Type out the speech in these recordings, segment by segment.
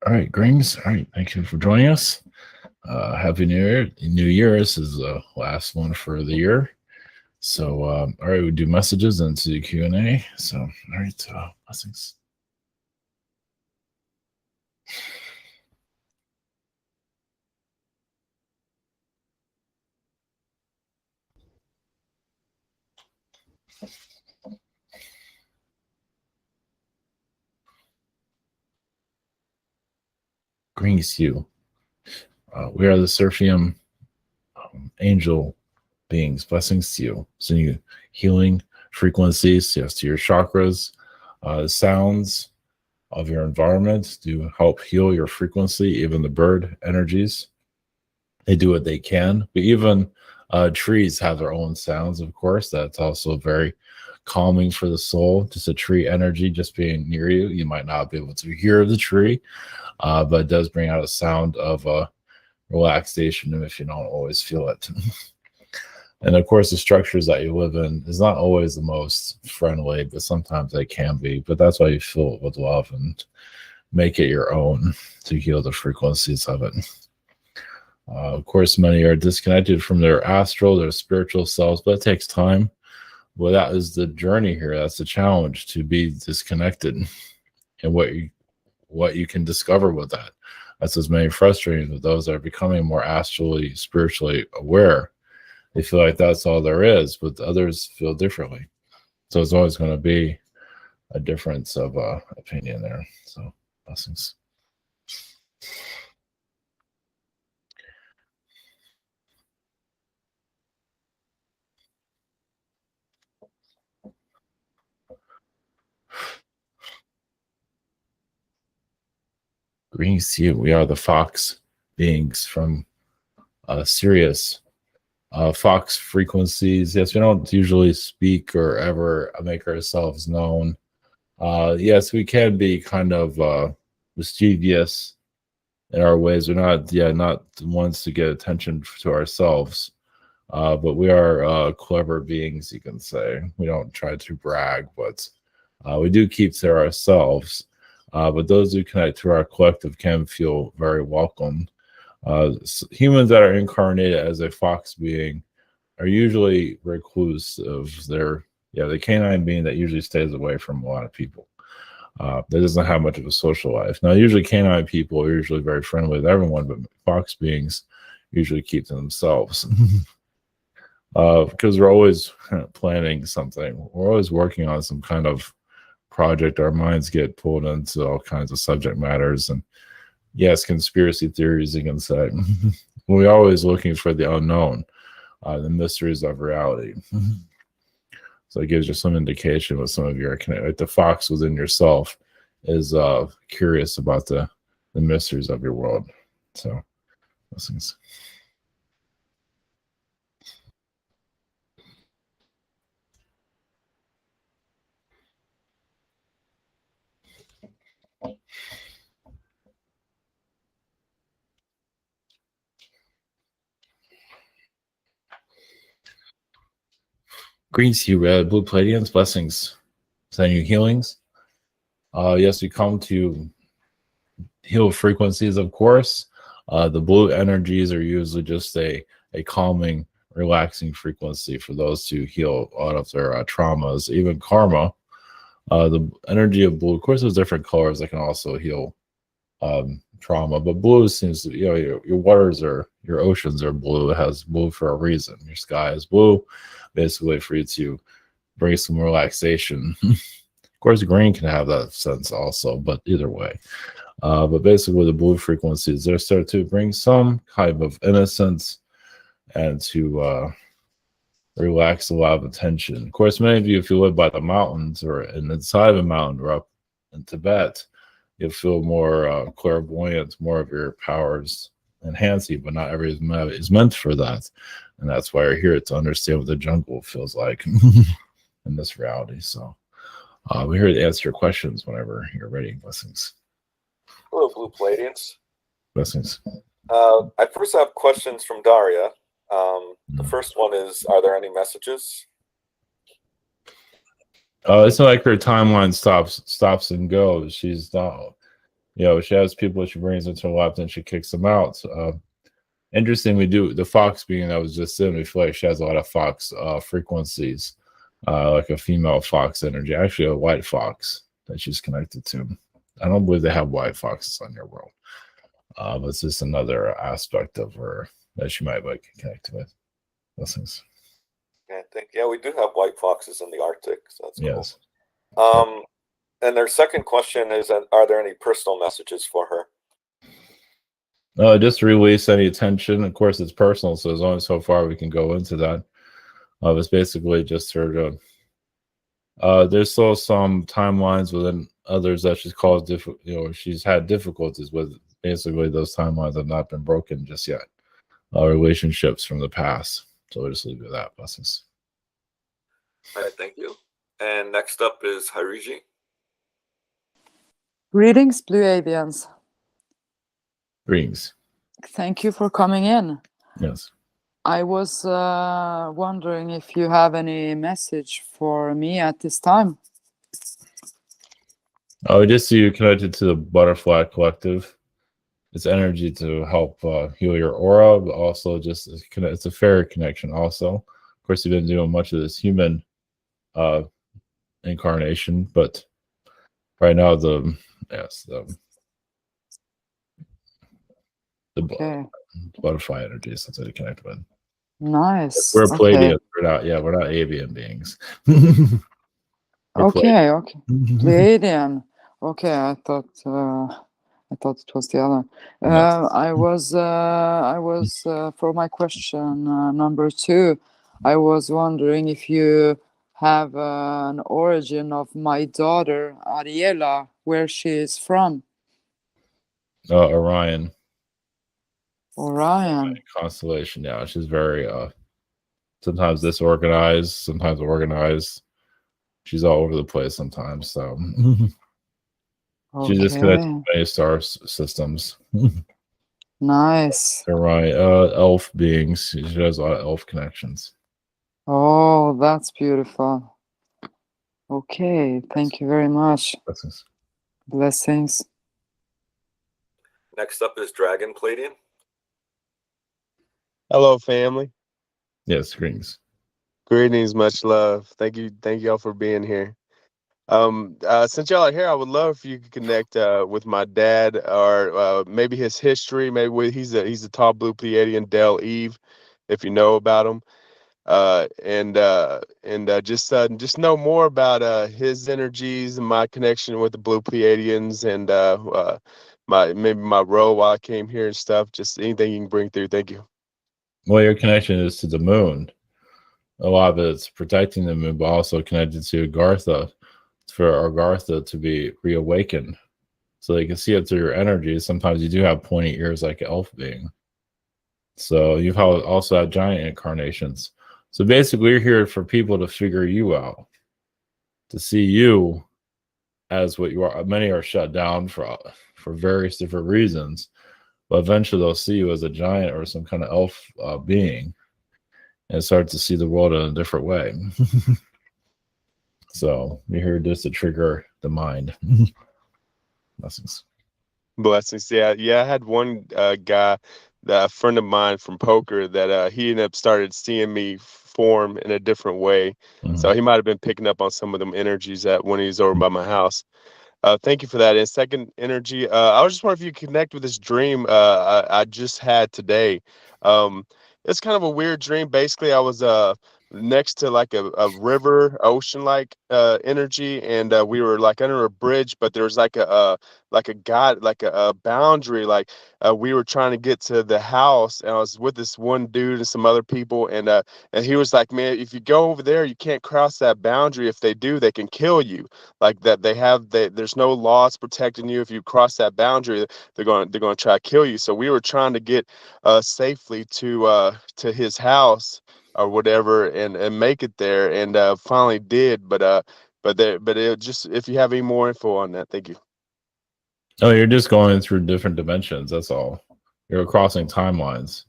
All right, Grings. All right, thank you for joining us. Happy New Year. New Year. This is the last one for the year. So, all right, we do messages into Q&A. So, all right, blessings. Greetings to you. We are the Seraphim angel beings. Blessings to you. Sending you healing frequencies, yes, to your chakras. The sounds of your environment do help heal your frequency. Even the bird energies, they do what they can. But even trees have their own sounds, of course. That's also very calming for the soul. Just a tree energy just being near you. You might not be able to hear the tree, but it does bring out a sound of relaxation if you don't always feel it. And of course, the structures that you live in is not always the most friendly, but sometimes they can be. But that's why you fill it with love and make it your own to heal the frequencies of it. Of course, many are disconnected from their astral, their spiritual selves, but it takes time. Well, that is the journey here. That's the challenge, to be disconnected, and what you can discover with that. That's what's many frustrating with those that are becoming more astrally, spiritually aware. They feel like that's all there is, but others feel differently. So it's always going to be a difference of opinion there. So blessings. Greetings to you. We are the Fox beings from Sirius. Fox frequencies. Yes, we don't usually speak or ever make ourselves known. Yes, we can be kind of mischievous in our ways. We're not the ones to get attention to ourselves. But we are clever beings, you can say. We don't try to brag, but we do keep to ourselves. But those who connect to our collective can feel very welcome. Humans that are incarnated as a fox being are usually reclusive. They're the canine being that usually stays away from a lot of people. That doesn't have much of a social life. Now, usually canine people are usually very friendly with everyone, but fox beings usually keep to themselves. Because we're always planning something. We're always working on some kind of project. Our minds get pulled into all kinds of subject matters, and yes, conspiracy theories, you can say. We're always looking for the unknown, the mysteries of reality. So it gives you some indication what some of you are connected. Like the fox within yourself is curious about the mysteries of your world. So, blessings. Greens to you, red, blue Pleiadians, blessings. Send you healings. Yes, we come to heal frequencies, of course. The blue energies are usually just a calming, relaxing frequency for those who heal out of their traumas, even karma. The energy of blue, of course, there's different colors that can also heal trauma, but blue seems to, your waters your oceans are blue. It has blue for a reason. Your sky is blue, basically for you to bring some relaxation. Of course, green can have that sense also, but either way. But basically, the blue frequencies, they start to bring some kind of innocence and to relax a lot of attention. Of course, many of you, if you live by the mountains or inside of a mountain or up in Tibet, you'll feel more clairvoyant, more of your powers enhancing, but not everything is meant for that. And that's why you're here, to understand what the jungle feels like in this reality. So we're here to answer your questions whenever you're ready. Blessings. Hello, Blue Pleiadians. Blessings. I first have questions from Daria. The first one is, are there any messages? It's not like her timeline stops and goes. She's not. She has people she brings into her life, then she kicks them out. Interesting, we do the fox being that was just in. We feel like she has a lot of fox frequencies, like a female fox energy. Actually, a white fox that she's connected to. I don't believe they have white foxes on your world. But it's just another aspect of her that she might like connect with. Blessings. I think we do have white foxes in the Arctic, so that's yes. Cool. And their second question is: are there any personal messages for her? Just release any tension. Of course, it's personal, so there's only so far we can go into that. It's basically just her to. There's still some timelines within others that she's caused she's had difficulties with. Basically, those timelines have not been broken just yet. Relationships from the past. So we'll just leave it at that. Blessings. All right, thank you. And next up is Hariji. Greetings, Pleiadians. Greetings. Thank you for coming in. Yes. I was wondering if you have any message for me at this time. I just see you connected to the Butterfly Collective. It's energy to help heal your aura, but also just it's a fairy connection also. Of course, you've been doing much of this human incarnation, but right now the butterfly energy is something to connect with. Nice. We're Pleiadians. We're not avian beings. Okay. Pleiadian. Okay, I thought it was the other. I was for my question number 2. I was wondering if you have an origin of my daughter Ariela, where she is from. Orion. Orion constellation. Yeah, she's very sometimes disorganized, sometimes organized. She's all over the place sometimes. So she's just connected to many star systems. Nice. Orion, elf beings. She has a lot of elf connections. Oh, that's beautiful. Okay, thank you very much. Blessings. Next up is Dragon Pleiadian. Hello, family. Yes, greetings. Greetings, much love. Thank y'all for being here. Since y'all are here, I would love if you could connect with my dad, or maybe his history. Maybe he's a tall blue Pleiadian, Del Eve, if you know about him. Just know more about his energies and my connection with the blue Pleiadians, and my role while I came here and stuff. Just anything you can bring through. Thank you. Well, your connection is to the moon. A lot of it's protecting the moon, but also connected to Agartha, for Agartha to be reawakened. So they can see it through your energy. Sometimes you do have pointy ears like an elf being. So you've also had giant incarnations. So basically, you're here for people to figure you out, to see you as what you are. Many are shut down for various different reasons. But eventually they'll see you as a giant or some kind of elf being and start to see the world in a different way. So you're here just to trigger the mind. Blessings. Blessings. Yeah. I had one guy, a friend of mine from poker, that he ended up started seeing me form in a different way. Mm-hmm. So he might have been picking up on some of them energies when he was over by my house. Thank you for that. And second energy, I was just wondering if you connect with this dream I just had today. It's kind of a weird dream. Basically, I was next to like a river, ocean like energy, and we were like under a bridge, but there was like a boundary, like we were trying to get to the house, and I was with this one dude and some other people, and he was like, man, if you go over there, you can't cross that boundary. If they do, they can kill you. Like that, there's no laws protecting you. If you cross that boundary, they're going to try to kill you. So we were trying to get safely to his house or whatever, and make it there, and finally did. But it just, if you have any more info on that, thank you. Oh, you're just going through different dimensions. That's all. You're crossing timelines.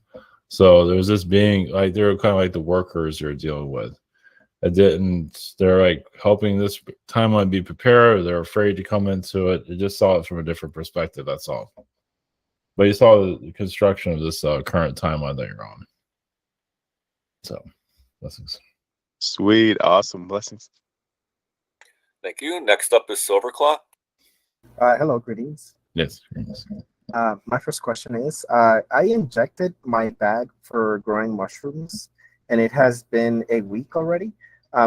So there's this being, like, they're kind of like the workers you're dealing with. it didn't. They're like helping this timeline be prepared. Or they're afraid to come into it. They just saw it from a different perspective. That's all. But you saw the construction of this current timeline that you're on. So, blessings. Sweet, awesome, blessings. Thank you. Next up is Silverclaw. Hello, greetings. Yes. My first question is, I injected my bag for growing mushrooms, and it has been a week already.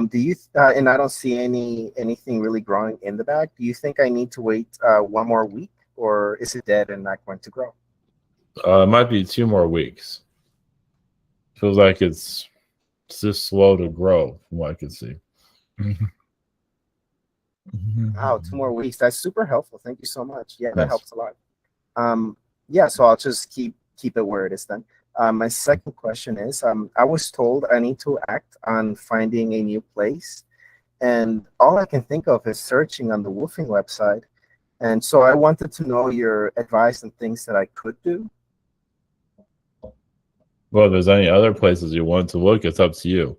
Do you? And I don't see anything really growing in the bag. Do you think I need to wait one more week, or is it dead and not going to grow? It might be 2 more weeks. Feels like it's just slow to grow, from what I can see. Wow, 2 more weeks. That's super helpful. Thank you so much. Yeah, that Nice. helps a lot. Yeah, so I'll just keep it where it is then. My second question is, I was told I need to act on finding a new place, and all I can think of is searching on the Woofing website. And so I wanted to know your advice and things that I could do. Well, if there's any other places you want to look, it's up to you.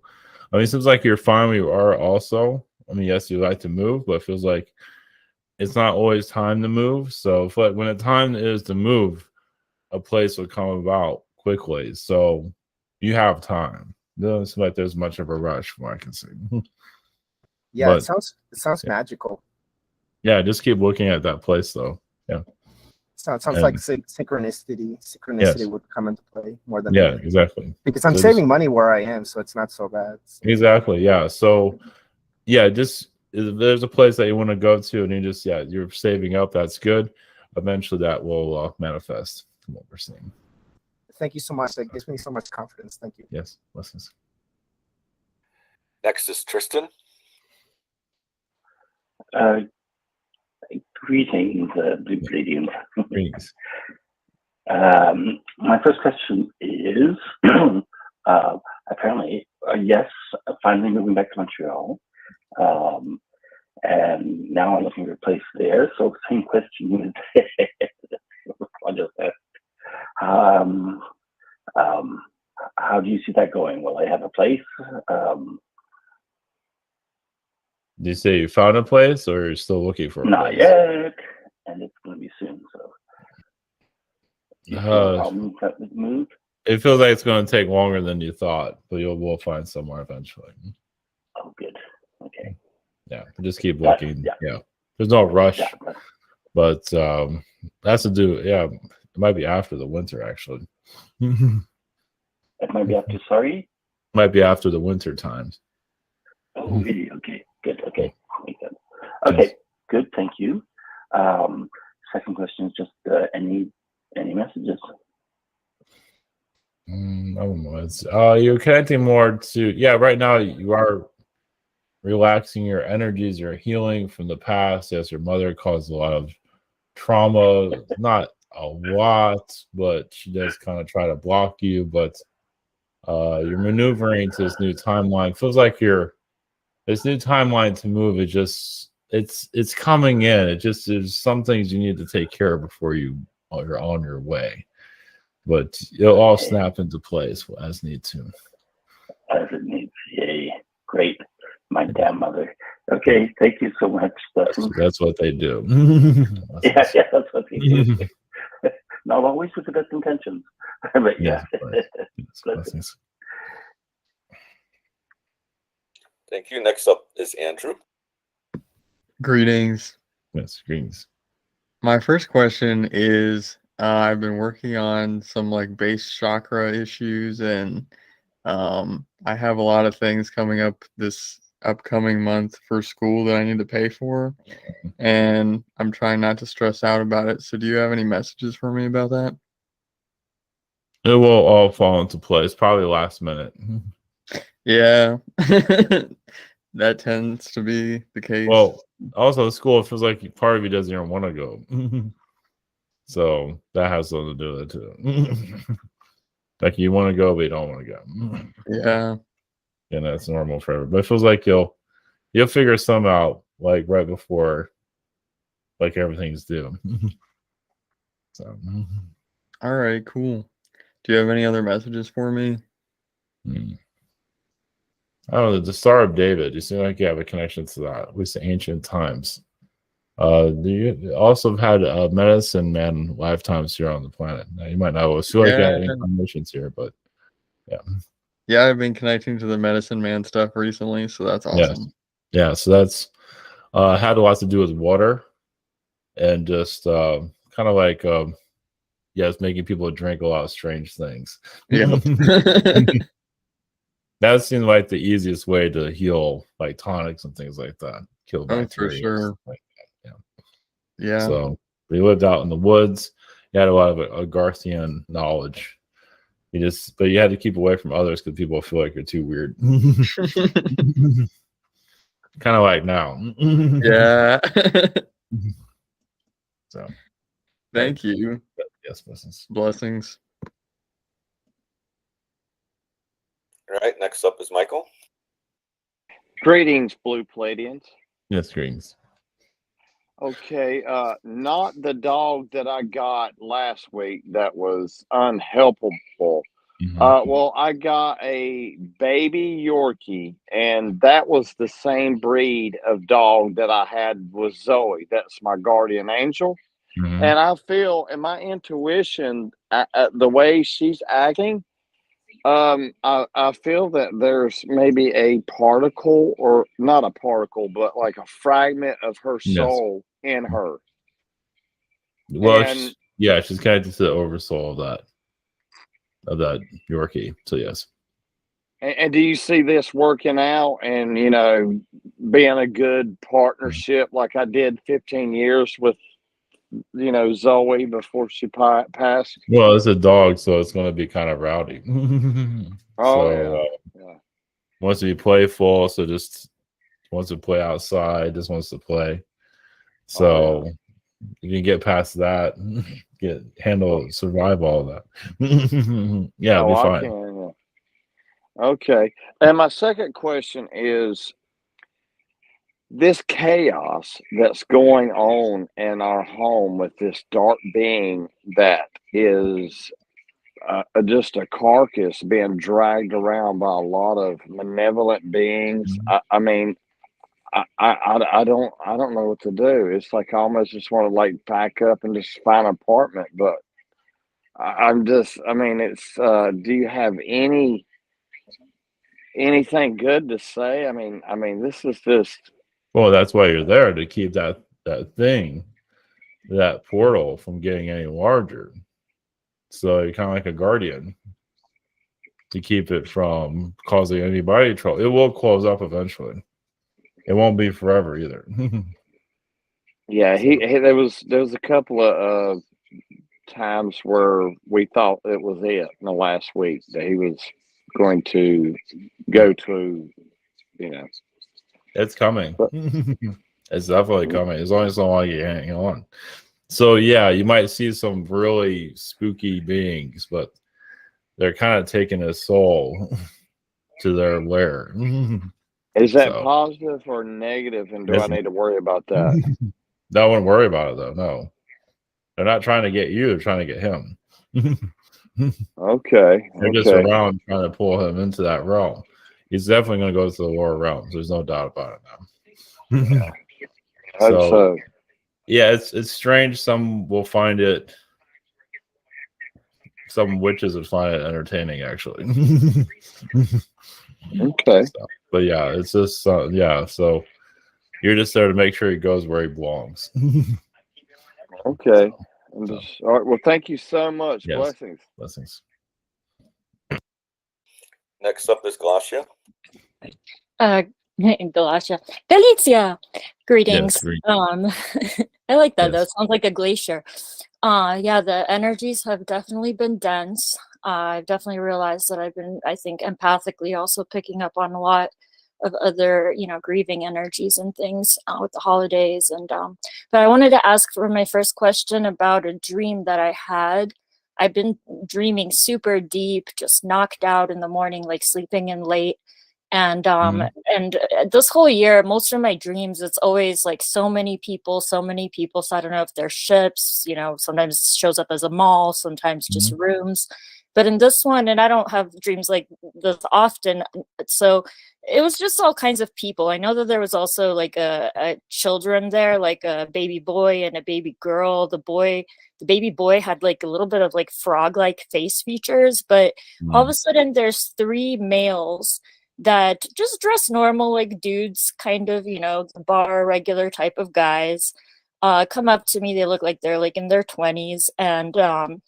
I mean, it seems like you're fine where you are also. I mean, yes, you like to move, but it feels like it's not always time to move. So when the time is to move, a place will come about quickly. So you have time. It doesn't seem like there's much of a rush from what I can see. Yeah, But- it sounds magical. Yeah, just keep looking at that place though. Yeah. Sounds And- like synchronicity. Yes. Would come into play more than Yeah, anything. exactly. Because I'm So saving money where I am, so it's not so bad. Exactly. Yeah. So, yeah, just if there's a place that you want to go to, and you're saving up. That's good. Eventually, that will manifest. From what we're seeing. Thank you so much. That gives me so much confidence. Thank you. Yes. Blessings. Next is Tristan. Greetings, Blue Pleiadians. Greetings. My first question is, apparently, yes, finally moving back to Montreal, and now I'm looking for a place there. So same question I just asked. How do you see that going? Will I have a place? Did you say you found a place, or you're still looking for a Not place? yet, and it's going to be soon. So, do you see Uh, a problem with the move? It feels like it's going to take longer than you thought, but we'll find somewhere eventually. Oh, good. Okay. Yeah, just keep But, looking. yeah. Yeah, there's no rush, Yeah. but that's to do. Yeah, it might be after the winter actually. It might be after. Sorry. Might be after the winter times. Oh, really? Okay. Good. Okay. Makes sense. Yes. Okay. Good. Thank you. Second question is just any messages? I don't know. You're connecting more to right now you are relaxing your energies, you're healing from the past. Yes, your mother caused a lot of trauma, not a lot, but she does kind of try to block you. But you're maneuvering to this new timeline. Feels like this new timeline to move. It's coming in. There's some things you need to take care of before you're on your way. But it'll all snap into place as need to. As it needs. Yay. Great. My damn mother. Okay. Thank you so much. That's what they do. Yeah, that's what they do. Not always with the best intentions. But yeah. Blessings. Thank you. Next up is Andrew. Greetings. Yes, greetings. My first question is I've been working on some like base chakra issues, and I have a lot of things coming up this upcoming month for school that I need to pay for, and I'm trying not to stress out about it. So do you have any messages for me about that? It will all fall into place, probably last minute. Yeah. That tends to be the case. Well, also school, it feels like part of you doesn't even want to go. So that has something to do with it too. Like you want to go, but you don't want to go. Yeah. And that's normal for everybody. But it feels like you'll figure some out like right before like everything's due. So All right, cool. Do you have any other messages for me? I don't know, the Star of David. You seem like you have a connection to that, at least the ancient times. You also have had medicine man lifetimes here on the planet. Now, you might not always feel like you have incarnations here, but yeah. Yeah, I've been connecting to the medicine man stuff recently, so that's awesome. Yeah, so that's had a lot to do with water and just kind of like it's making people drink a lot of strange things. Yeah. That seems like the easiest way to heal, like tonics and things like that. Kill Oh, bacteria. for sure. Like that. Yeah. So they lived out in the woods. You had a lot of Agarthian knowledge. But you had to keep away from others because people feel like you're too weird. Kind of like now. Yeah. So thank you. Yes, blessings. Blessings. All right, next up is Michael. Greetings, Blue Pleiadians. Yes, greetings. Okay, not the dog that I got last week that was unhelpable. Well, I got a baby Yorkie, and that was the same breed of dog that I had with Zoe. That's my guardian angel. And I feel in my intuition, the way she's acting, I feel that there's maybe a particle, or not a particle, but like a fragment of her soul in her. Well, she's connected to the oversoul of that Yorkie. So yes. And do you see this working out and, being a good partnership like I did 15 years with, Zoe before she passed? Well, it's a dog, so it's going to be kind of rowdy. Wants to be playful, so just wants to play outside, just wants to play. So you can get past that, survive all of that. It'll be fine. Okay. And my second question is, this chaos that's going on in our home with this dark being that is just a carcass being dragged around by a lot of malevolent beings. I mean, I don't know what to do. It's like I almost just want to like pack up and just find an apartment. But it's. Do you have anything good to say? I mean, this is just. Well, that's why you're there, to keep that portal from getting any larger. So you're kind of like a guardian to keep it from causing anybody trouble. It will close up eventually. It won't be forever either. Yeah, there was a couple of times where we thought it was it in the last week that he was going to go to, It's coming. It's definitely coming. As long as you hang on. So yeah, you might see some really spooky beings, but they're kind of taking his soul to their lair. Is that positive or negative? And do I need to worry about that? I wouldn't worry about it though. No, they're not trying to get you. They're trying to get him. Okay. They're just around trying to pull him into that realm. He's definitely going to go to the lower realms. There's no doubt about it now. So yeah, it's strange. Some will find it. Some witches would find it entertaining, actually. Okay. But yeah, it's just So you're just there to make sure he goes where he belongs. Okay. All right. Well, thank you so much. Yes. Blessings. Blessings. Next up is Galia. Galia. Galicia. Greetings. Yes, I like that. Yes. That sounds like a glacier. The energies have definitely been dense. I've definitely realized that I've been, I think, empathically also picking up on a lot of other, grieving energies and things with the holidays. And but I wanted to ask for my first question about a dream that I had. I've been dreaming super deep, just knocked out in the morning, like sleeping in late. And and this whole year, most of my dreams, it's always like so many people. So I don't know if they're ships, sometimes it shows up as a mall, sometimes just rooms. But in this one, and I don't have dreams like this often, so it was just all kinds of people. I know that there was also like a children there, like a baby boy and a baby girl. The baby boy had like a little bit of like frog-like face features, but all of a sudden there's 3 males that just dress normal, like dudes, kind of, you know, the bar regular type of guys. Come up to me. They look like they're like in their 20s and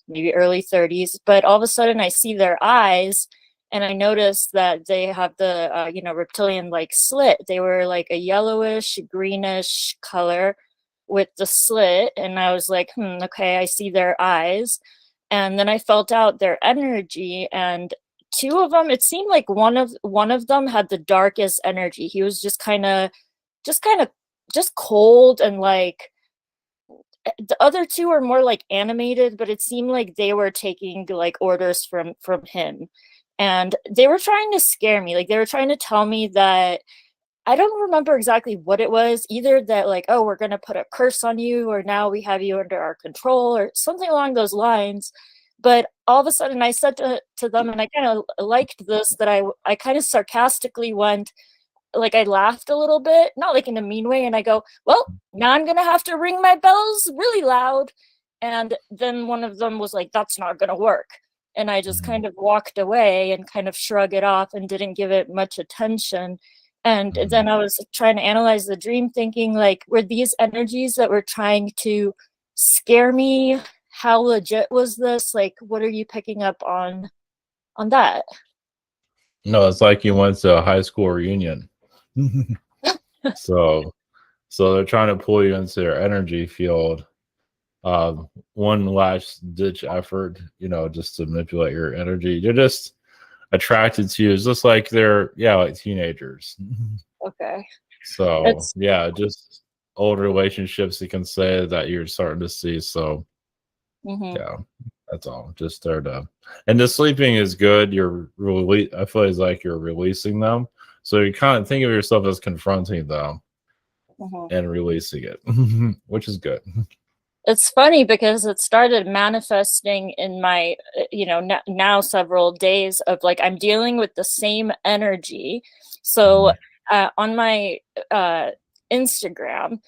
maybe early 30s. But all of a sudden I see their eyes and I noticed that they have the, you know, reptilian like slit. They were like a yellowish, greenish color with the slit. And I was like, okay, I see their eyes. And then I felt out their energy, and 2 of them, it seemed like one of them had the darkest energy. He was just cold, and like the other 2 are more like animated, but it seemed like they were taking like orders from him, and they were trying to scare me. Like they were trying to tell me that, I don't remember exactly what it was, either that like, oh, we're gonna put a curse on you, or now we have you under our control, or something along those lines. But all of a sudden I said to them, and I kind of liked this, that I kind of sarcastically went, like I laughed a little bit, not like in a mean way, and I go, well, now I'm gonna have to ring my bells really loud. And then one of them was like, that's not gonna work. And I just kind of walked away and kind of shrug it off and didn't give it much attention. And then I was trying to analyze the dream, thinking like, were these energies that were trying to scare me? How legit was this? Like, what are you picking up on that? No, it's like you went to a high school reunion. so they're trying to pull you into their energy field. One last ditch effort, you know, just to manipulate your energy. They're just attracted to you. It's just like they're like teenagers. Okay. So just old relationships you can say that you're starting to see. So yeah, that's all. Just there to, and the sleeping is good. You're really, I feel like you're releasing them. So you kind of think of yourself as confronting them and releasing it, which is good. It's funny because it started manifesting in my, you know, now several days of like, I'm dealing with the same energy. So on my Instagram,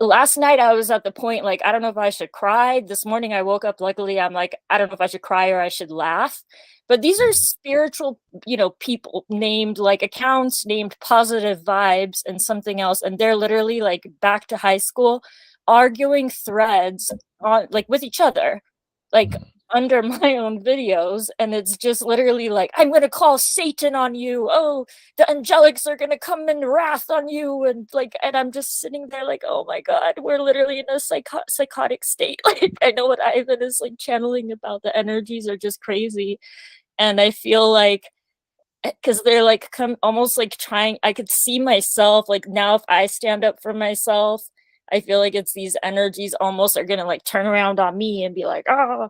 last night I was at the point, like, I don't know if I should cry. This morning I woke up, luckily I'm like, I don't know if I should cry or I should laugh. But these are spiritual, you know, people named like accounts named Positive Vibes and something else. And they're literally like back to high school, arguing threads on like with each other, like under my own videos. And it's just literally like, I'm gonna call Satan on you, oh, the angelics are gonna come in wrath on you, and like, and I'm just sitting there like, oh my god, we're literally in a psychotic state. Like, I know what Ivan is like channeling about, the energies are just crazy. And I feel like, because they're like almost like trying, I could see myself like, now if I stand up for myself, I feel like it's these energies almost are gonna like turn around on me and be like, oh,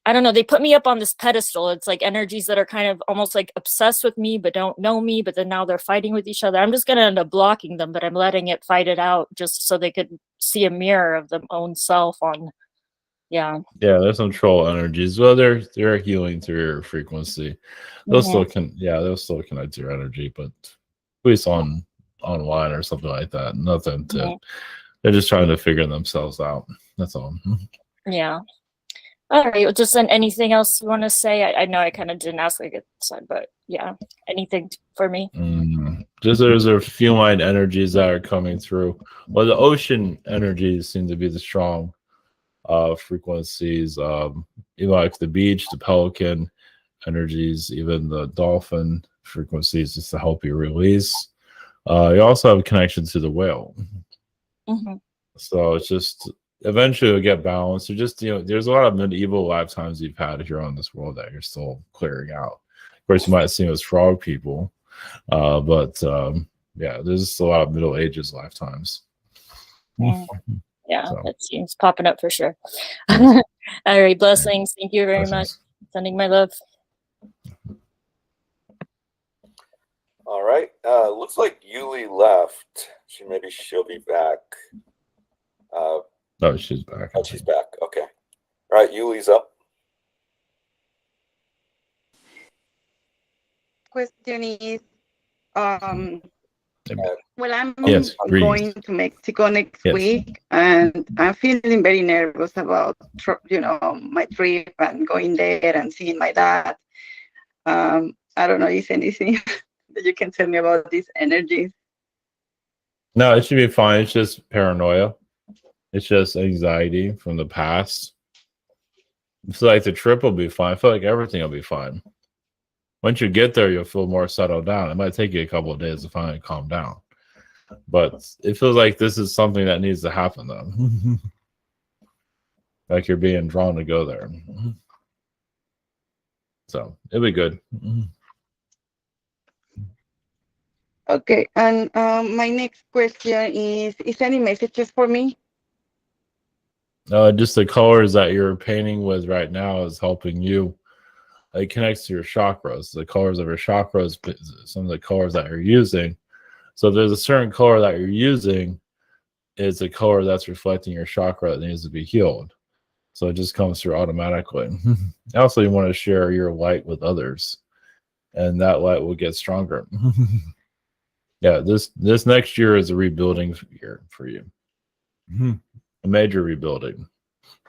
I don't know, they put me up on this pedestal. It's like energies that are kind of almost like obsessed with me but don't know me, but then now they're fighting with each other. I'm just gonna end up blocking them, but I'm letting it fight it out just so they could see a mirror of their own self on. There's some troll energies. Well, they're healing through your frequency. They'll still connect to your energy, but at least online or something like that. Nothing to. They're just trying to figure themselves out. That's all. Yeah. All right. Well, just anything else you want to say? I know I kind of didn't ask like a son, but yeah, anything for me? Just there's a feline energies that are coming through. Well, the ocean energies seem to be the strong frequencies. You know, like the beach, the pelican energies, even the dolphin frequencies, just to help you release. You also have a connection to the whale. So it's just eventually it'll get balanced. So just, you know, there's a lot of medieval lifetimes you've had here on this world that you're still clearing out. Of course, you might see them as frog people, but there's just a lot of Middle Ages lifetimes. Yeah, that seems popping up for sure. All right, blessings. Thank you very much. Sending my love. All right. Looks like Yuli left. Maybe she'll be back. Oh, she's back. Oh, she's back. Okay. All right, Yuli's up. question is, well, I'm Yes, going to Mexico next week, and I'm feeling very nervous about, my trip and going there and seeing my dad. I don't know if anything that you can tell me about these energies. No, it should be fine. It's just paranoia. It's just anxiety from the past. I feel like the trip will be fine. I feel like everything will be fine. Once you get there, you'll feel more settled down. It might take you a couple of days to finally calm down. But it feels like this is something that needs to happen, though. Like you're being drawn to go there. So it'll be good. Okay, and my next question is any messages for me? Just the colors that you're painting with right now is helping you. It connects to your chakras. The colors of your chakras, some of the colors that you're using. So if there's a certain color that you're using, it's a color that's reflecting your chakra that needs to be healed. So it just comes through automatically. Also, you want to share your light with others, and that light will get stronger. Yeah, this next year is a rebuilding year for you. A major rebuilding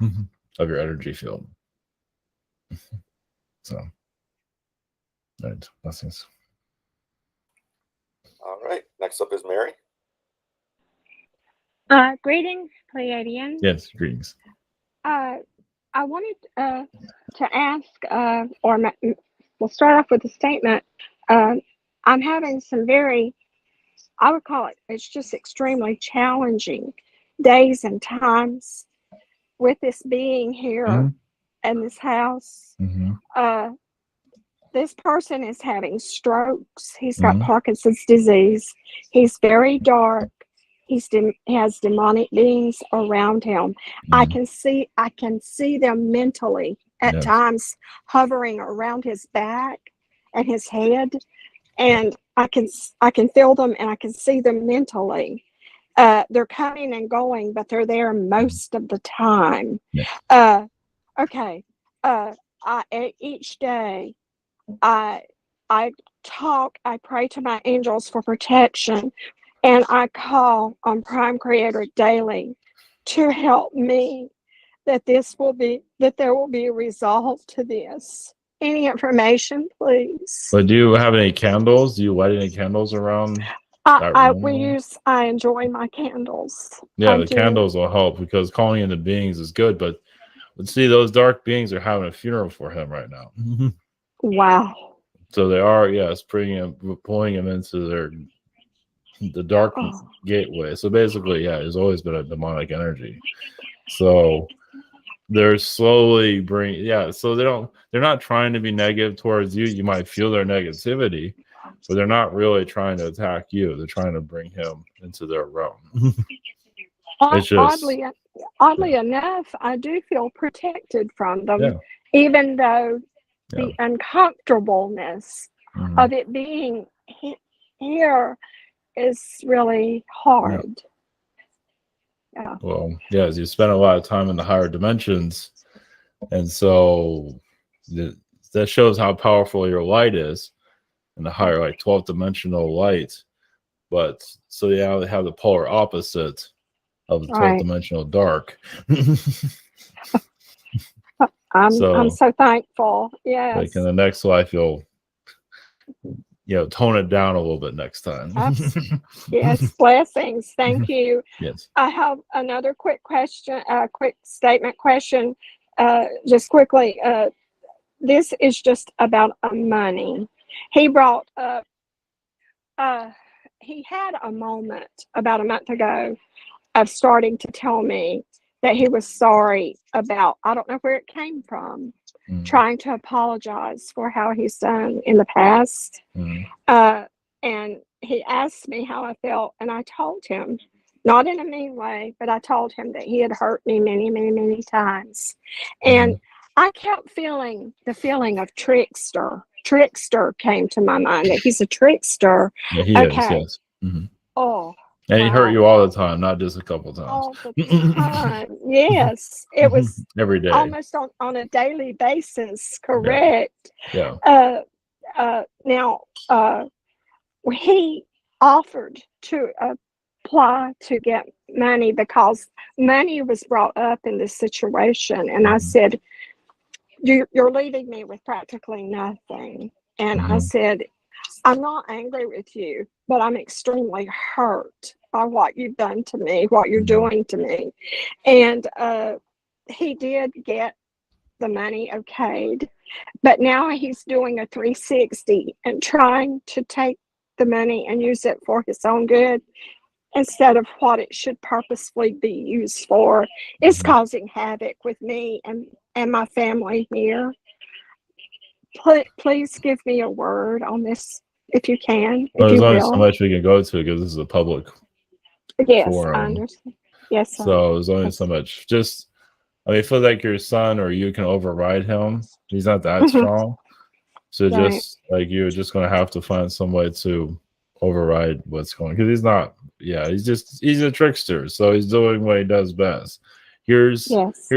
of your energy field. So, all right, blessings. All right, next up is Mary. Greetings, Pleiadians. Yes, greetings. I wanted to ask, we'll start off with a statement. I'm having some I would call it's just extremely challenging days and times with this being here in this house. This person is having strokes. He's got Parkinson's disease. He's very dark. He has demonic beings around him. I can see them mentally at times hovering around his back and his head, and I can feel them and I can see them mentally. They're coming and going, but they're there most of the time. Each day I pray to my angels for protection, and I call on Prime Creator daily to help me that there will be a resolve to this. Any information, please? But do you have any candles? Do you light any candles around? I enjoy my candles. Yeah, the candles will help, because calling in the beings is good, but see, those dark beings are having a funeral for him right now. Wow. So they are, pulling him into the dark gateway. So basically, there's always been a demonic energy. So they're slowly so they're not trying to be negative towards you. You might feel their negativity, but they're not really trying to attack you. They're trying to bring him into their realm. It's just, oddly enough, I do feel protected from them, even though the uncomfortableness of it being here is really hard. Well, as you spend a lot of time in the higher dimensions, and so that shows how powerful your light is in the higher, like 12th dimensional light. But so they have the polar opposite of the 12th dimensional dark. I'm so thankful. Yes. Like in the next life, you'll tone it down a little bit next time. Yes, blessings. Thank you. Yes. I have another quick question, quick statement question. Just quickly, this is just about money. He brought up, he had a moment about a month ago of starting to tell me that he was sorry about, I don't know where it came from, trying to apologize for how he's done in the past. And he asked me how I felt, and I told him, not in a mean way, but I told him that he had hurt me many, many, many times. And I kept feeling the feeling of trickster. Trickster came to my mind, that he's a trickster. Yeah, he is, yes. Oh. And he hurt you all the time, not just a couple times. All the time. Yes. It was every day. Almost on a daily basis, correct. Yeah. now he offered to apply to get money because money was brought up in this situation, and I said, you're leaving me with practically nothing. And I said, I'm not angry with you, but I'm extremely hurt by what you've done to me, what you're doing to me. And he did get the money okayed, but now he's doing a 360 and trying to take the money and use it for his own good instead of what it should purposefully be used for. It's causing havoc with me and my family here. Please give me a word on this if you can. Well, if there's you only will. so much we can go to because this is a public Yes, forum. I understand. Yes, sir. So there's only so much. Just, I mean, feel like your son or you can override him. He's not that strong. So Right. just like you're just going to have to find some way to override what's going, because he's not, he's a trickster. So he's doing what he does best. Here's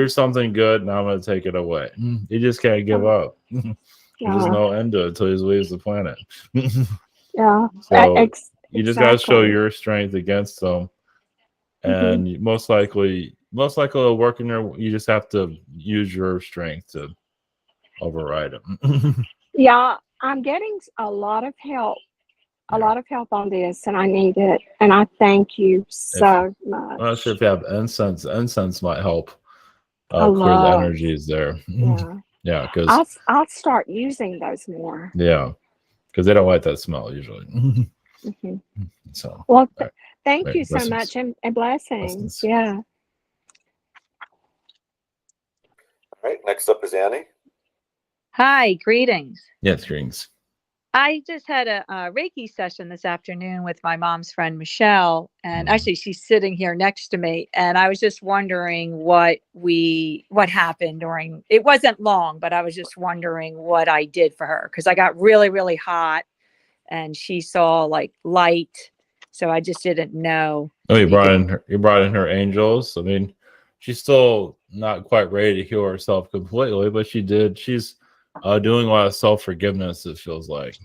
something good, and I'm going to take it away. You just can't give up. There's no end to it until he leaves the planet. Yeah. So you just got to show your strength against them. And most likely it'll work in your, you just have to use your strength to override them. Yeah, I'm getting a lot of help on this, and I need it. And I thank you so much. I'm not sure if you have incense. Incense might help clear the energies there. Yeah, because I'll start using those more. Yeah, because they don't like that smell usually. So well, thank you so much, and blessings. Yeah. All right, next up is Annie. Hi, greetings. Yes, greetings. I just had a Reiki session this afternoon with my mom's friend Michelle, and actually she's sitting here next to me. And I was just wondering what happened during. It wasn't long, but I was just wondering what I did for her because I got really, really hot, and she saw like light, so I just didn't know. Oh, you brought in her angels. I mean, she's still not quite ready to heal herself completely, but she did. She's doing a lot of self-forgiveness, it feels like.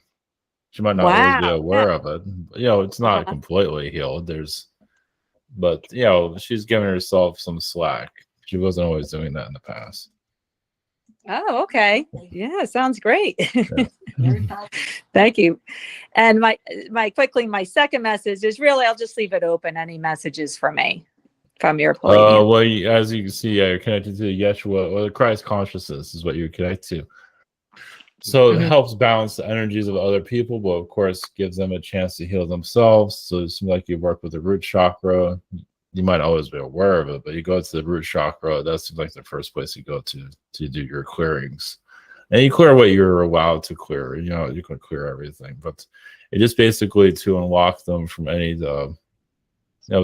She might not always be aware of it. It's not completely healed. But she's giving herself some slack. She wasn't always doing that in the past. Oh, okay. Yeah, sounds great. Thank you. And my second message is really, I'll just leave it open. Any messages for me from your Pleiadian? Well, as you can see, you're connected to Yeshua, or the Christ consciousness is what you connect to. So it helps balance the energies of other people, but of course gives them a chance to heal themselves. So it seems like you work with the root chakra. You might always be aware of it, but you go to the root chakra. That seems like the first place you go to do your clearings. And you clear what you're allowed to clear. You can clear everything, but it just basically to unlock them from any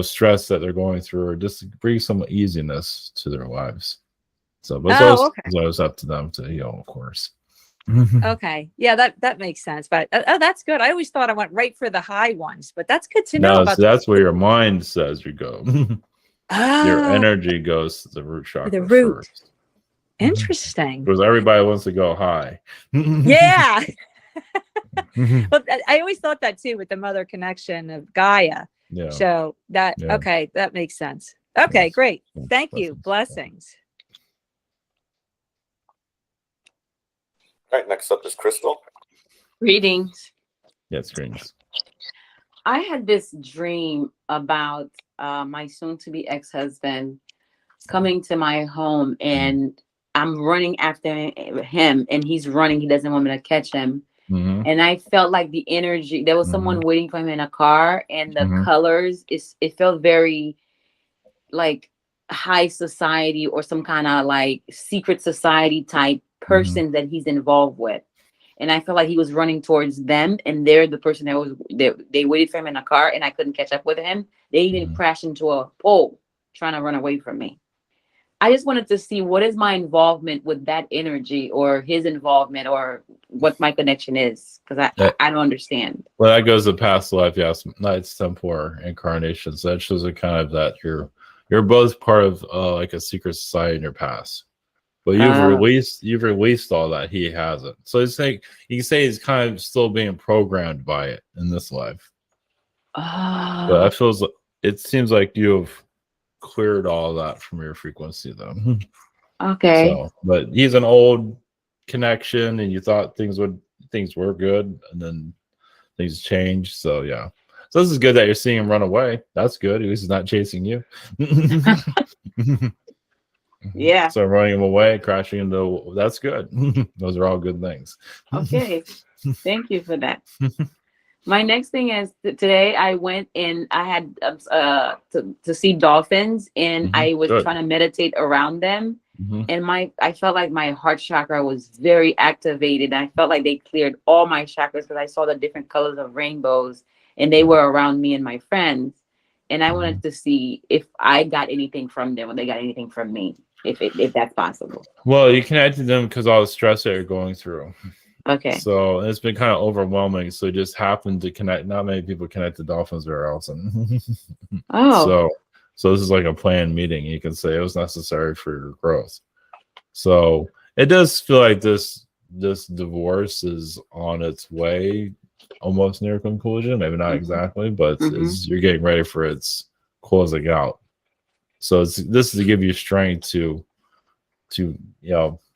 stress that they're going through, or just bring some easiness to their lives. So, but it's always up to them to heal, of course. Okay. Yeah, that makes sense. But that's good. I always thought I went right for the high ones, but that's good to know. No, so that's where your mind says you go. Your energy goes to the root chakra. The root. First. Interesting. Because everybody wants to go high. Yeah. Well, I always thought that too with the mother connection of Gaia. Yeah. So that that makes sense. Okay, great. Thank you. Blessings. All right, next up is Crystal. Greetings. Yes, greetings. I had this dream about my soon-to-be ex-husband coming to my home, and I'm running after him, and he's running. He doesn't want me to catch him. And I felt like the energy, there was someone waiting for him in a car, and the colors, it felt very like high society or some kind of like secret society type person that he's involved with. And I felt like he was running towards them, and they're the person they waited for him in a car, and I couldn't catch up with him. They even crashed into a pole trying to run away from me. I just wanted to see what is my involvement with that energy, or his involvement, or what my connection is, because I don't understand. Well, that goes to past life, yes. It's temporal incarnations. That shows a kind of that you're both part of like a secret society in your past. But you've released all that. He hasn't. So it's like you can say he's kind of still being programmed by it in this life. But I feel it seems like you've cleared all that from your frequency, though. Okay. So, but he's an old connection, and you thought things were good, and then things changed. So yeah. So this is good that you're seeing him run away. That's good. At least he's not chasing you. Yeah. So running him away, crashing into that's good. Those are all good things. Okay. Thank you for that. My next thing is today I went and I had to see dolphins, and I was trying to meditate around them. And I felt like my heart chakra was very activated. I felt like they cleared all my chakras because I saw the different colors of rainbows, and they were around me and my friends. And I wanted to see if I got anything from them or they got anything from me, if that's possible. Well, you connected them because all the stress that you're going through. Okay. So it's been kind of overwhelming. So it just happened to connect. Not many people connect to dolphins very often. Oh. So this is like a planned meeting. You can say it was necessary for your growth. So it does feel like this divorce is on its way, almost near conclusion. Maybe not exactly, but you're getting ready for its closing out. So this is to give you strength to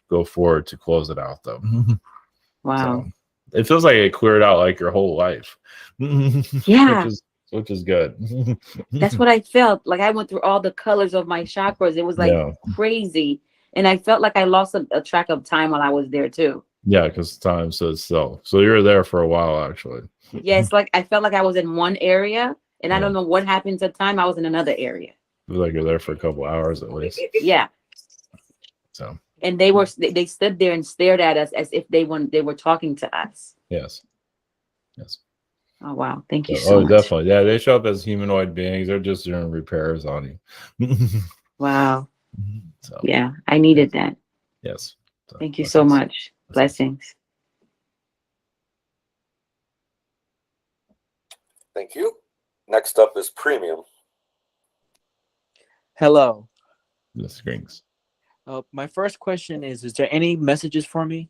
go forward to close it out, though. Wow. So it feels like it cleared out like your whole life. Yeah. Which is good. That's what I felt. Like I went through all the colors of my chakras. It was like crazy. And I felt like I lost a track of time while I was there too. Yeah, because time stood still. So you were there for a while, actually. Yeah, it's like I felt like I was in one area, and I don't know what happened to time. I was in another area. It was like you're there for a couple hours at least. Yeah. So. And they stood there and stared at us as if they were talking to us. Yes. Oh wow! Thank you so much. Definitely. Yeah, they show up as humanoid beings. They're just doing repairs on you. Wow. So, yeah, I needed that. Yes. So, thank you so much. Blessings. Thank you. Next up is Premium. Hello. The screens. My first question is there any messages for me?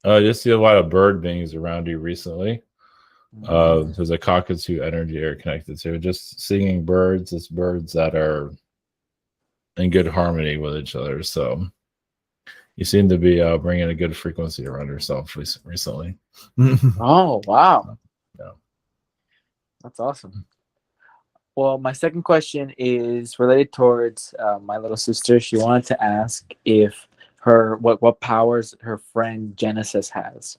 You see a lot of bird beings around you recently. There's a cockatoo energy you're connected to. Just singing birds. It's birds that are in good harmony with each other. So you seem to be bringing a good frequency around yourself recently. Oh, wow. Yeah. That's awesome. Well, my second question is related towards my little sister. She wanted to ask if what powers her friend Genesis has.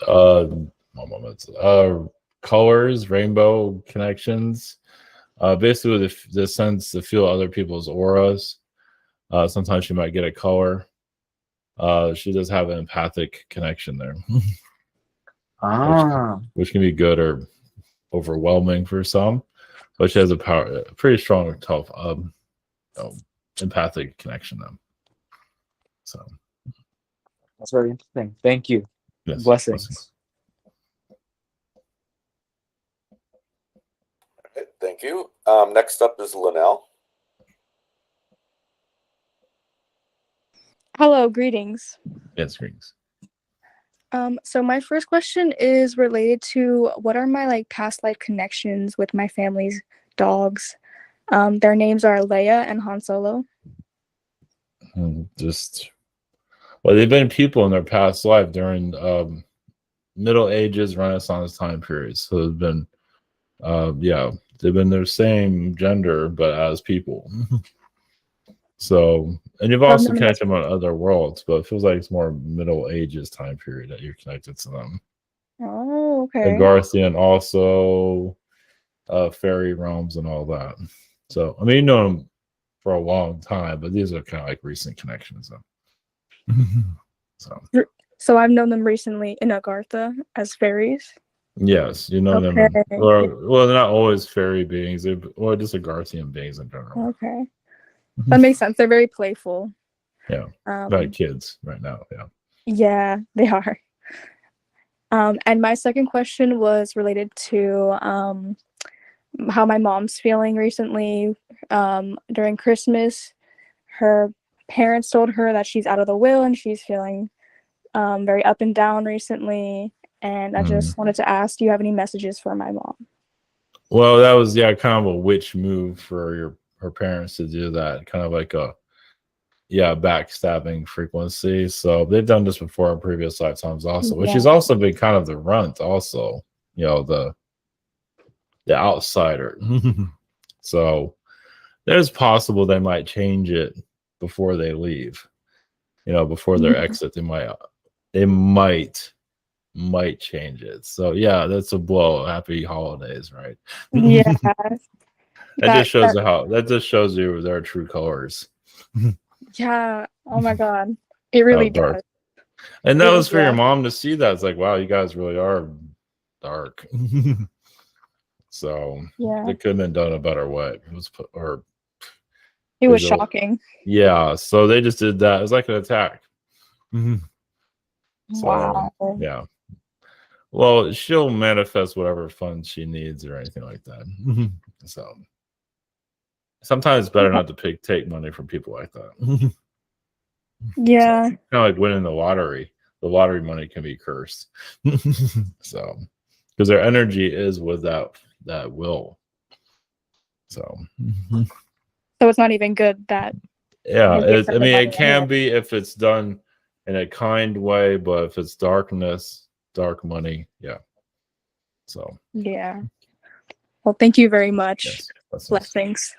One moment. Colors, rainbow connections. Basically the sense to feel other people's auras. Sometimes she might get a color. She does have an empathic connection there. Which can be good or overwhelming for some, but she has a pretty strong, tough, empathic connection though. So that's very interesting. Thank you. Yes. Blessings. Okay, thank you. Next up is Lenell. Hello, greetings. Yes, greetings. So my first question is related to what are my past life connections with my family's dogs. Their names are Leia and Han Solo. They've been people in their past life during Middle Ages, Renaissance time periods. So they've been they've been their same gender but as people. So, and you've also connected them on other worlds, but it feels like it's more Middle Ages time period that you're connected to them. Oh, okay. And Garthian also, fairy realms and all that. So, I mean, you know them for a long time, but these are kind of like recent connections. So I've known them recently in Agartha as fairies. Yes, you know them. Well, they're not always fairy beings. They're just Agarthian beings in general. Okay. That makes sense. They're very playful. Yeah. Like kids right now. Yeah. Yeah, they are. And my second question was related to how my mom's feeling recently. During Christmas, her parents told her that she's out of the will and she's feeling very up and down recently. And I just wanted to ask, do you have any messages for my mom? Well, that was kind of a witch move for her parents to do that, kind of like a backstabbing frequency. So they've done this before in previous lifetimes also, which has also been kind of the runt also, the outsider. So there's possible they might change it before they leave, before their exit. They might change it. So yeah, that's a blow. Happy holidays, right? Yeah. That just shows you their true colors. Yeah. Oh my God. It really does. And that was for your mom to see that. It's like, wow, you guys really are dark. So they couldn't have done a better way. It was shocking. Yeah. So they just did that. It was like an attack. So, wow. Yeah. Well, she'll manifest whatever funds she needs or anything like that. So sometimes it's better not to take money from people like that. Yeah. So, kind of like winning the lottery. The lottery money can be cursed. So because their energy is with that will. So it's not even good that. Yeah, it can be if it's done in a kind way, but if it's darkness, dark money, so yeah. Well, thank you very much. Yes, blessings.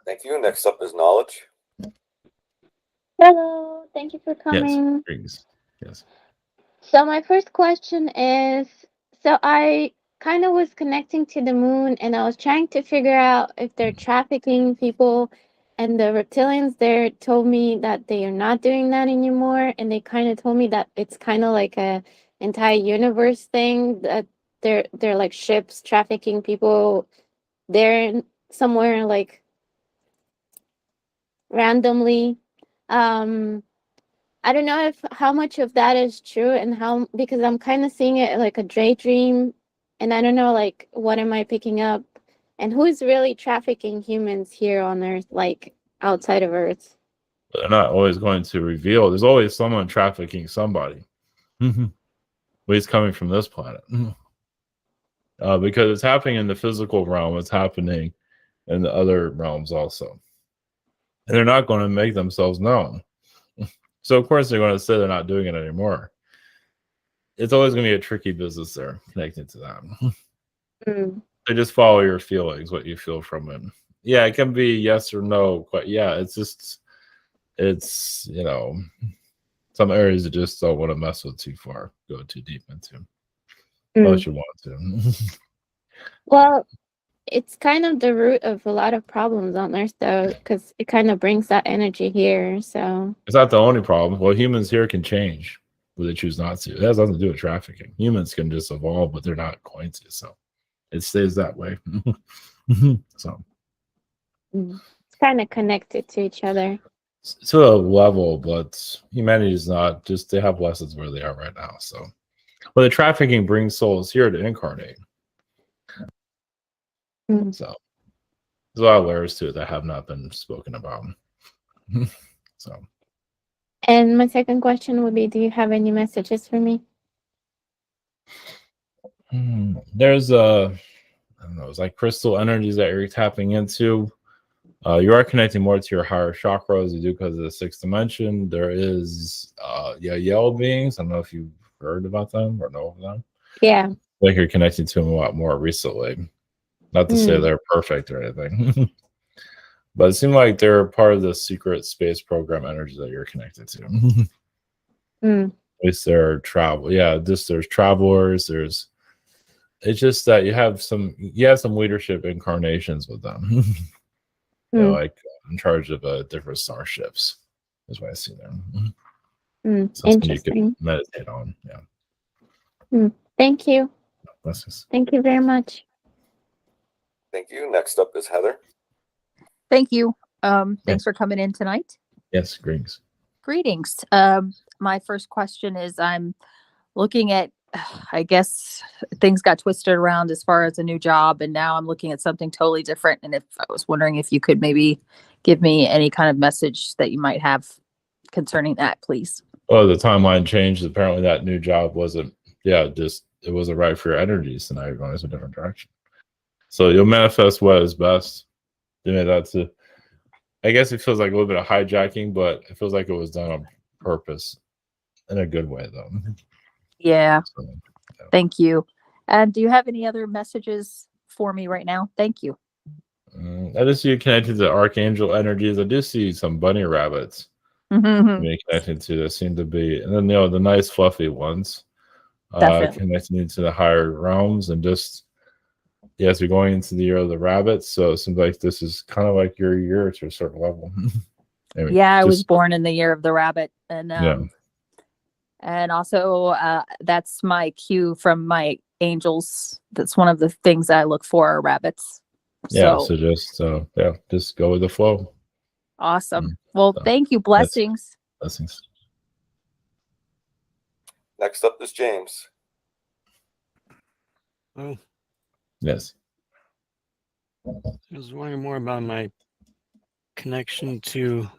Thank you. Next up is Knowledge. Hello, thank you for coming. Yes. So my first question is, so I kind of was connecting to the moon and I was trying to figure out if they're trafficking people, and the reptilians there told me that they are not doing that anymore, and they kind of told me that it's kind of like a entire universe thing, that they're like ships trafficking people there somewhere like randomly. I don't know how much of that is true, and because I'm kind of seeing it like a daydream, and I don't know like what am I picking up, and who's really trafficking humans here on Earth, like outside of Earth. They're not always going to reveal. There's always someone trafficking somebody. But he's coming from this planet. Because it's happening in the physical realm, it's happening in the other realms also. And they're not going to make themselves known. So of course they're going to say they're not doing it anymore. It's always going to be a tricky business there connected to that. They just follow your feelings, what you feel from it. Yeah, it can be yes or no, but yeah, it's some areas you just don't want to mess with too far, go too deep into. Unless you want to. Well, it's kind of the root of a lot of problems on Earth, though, because it kind of brings that energy here. So it's not the only problem. Well, humans here can change, but they choose not to. It has nothing to do with trafficking. Humans can just evolve, but they're not going to. So it stays that way. So it's kind of connected to each other. To a level, but humanity is not. Just they have lessons where they are right now. So, but the trafficking brings souls here to incarnate. So there's a lot of layers to it that have not been spoken about. So, and my second question would be, do you have any messages for me? There's I don't know, it's like crystal energies that you're tapping into. You are connecting more to your higher chakras. You do because of the sixth dimension. There is yellow beings. I don't know if you've heard about them or know of them. Yeah. Like you're connecting to them a lot more recently. Not to say they're perfect or anything. But it seems like they're part of the secret space program energy that you're connected to. At least they're travel. Yeah, there's travelers. It's just that you have some leadership incarnations with them. Like in charge of different starships. Is what I see there. Something you can meditate on. Yeah. Thank you. Blessings. Thank you very much. Thank you. Next up is Heather. Thank you. Thanks for coming in tonight. Yes, greetings. Greetings. My first question is, I'm looking at I guess things got twisted around as far as a new job, and now I'm looking at something totally different. And if I was wondering if you could maybe give me any kind of message that you might have concerning that, please. Oh, the timeline changed. Apparently, that new job wasn't. Yeah, just it wasn't right for your energies, so now you're going in a different direction. So you'll manifest what is best. You know, that's a. I guess it feels like a little bit of hijacking, but it feels like it was done on purpose, in a good way, though. Yeah. So, yeah. Thank you. And do you have any other messages for me right now? Thank you. I just see you connected to archangel energies. I do see some bunny rabbits. Mm-hmm. Being connected to that seem to be, and then the nice fluffy ones. Definitely. Connecting into the higher realms, and just yes, you're going into the year of the rabbit, so it seems like this is kind of like your year to a certain level. Anyway, Yeah, I was born in the year of the rabbit, and yeah. and also that's my cue from my angels. That's one of the things I look for are rabbits. Yeah, so just go with the flow. Awesome. Well, thank you. Blessings. Blessings. Next up is James. Oh, Yes. I was wondering more about my connection to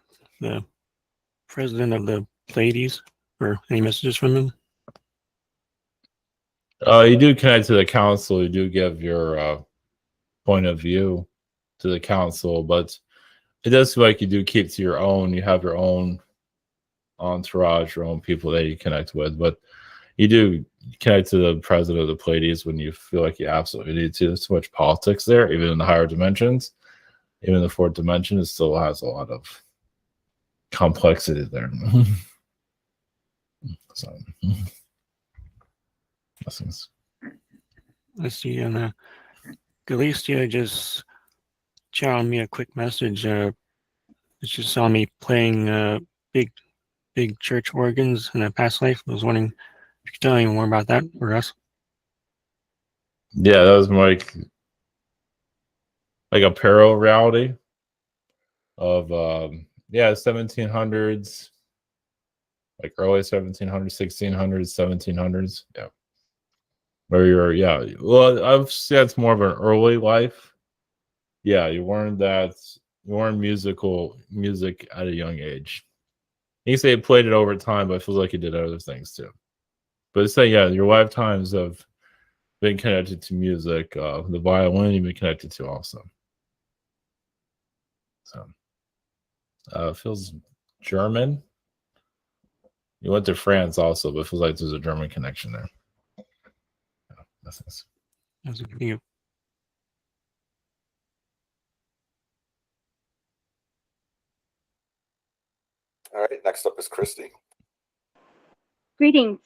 the president of the Pleiades, or any messages from him. You do connect to the council. You do give your point of view to the council, but it does feel like you do keep to your own. You have your own entourage, your own people that you connect with, but you do connect to the president of the Pleiades when you feel like you absolutely need to. There's too much politics there, even in the higher dimensions. Even the fourth dimension, it still has a lot of complexity there. So, blessings. I see, and Galia just channeled me a quick message. She saw me playing big church organs in a past life. I was wondering if you could tell me more about that for us. Yeah, that was more like a parallel reality of 1700s, like early 1700s, 1600s, 1700s. Yeah, where well, I've said it's more of an early life. Yeah, you learned music at a young age. You can say you played it over time, but it feels like you did other things too. But it's saying, your lifetimes have been connected to music. The violin you've been connected to also. So it feels German. You went to France also, but it feels like there's a German connection there. Yeah, that's nice. That's good. You. All right, next up is Christie. Greetings.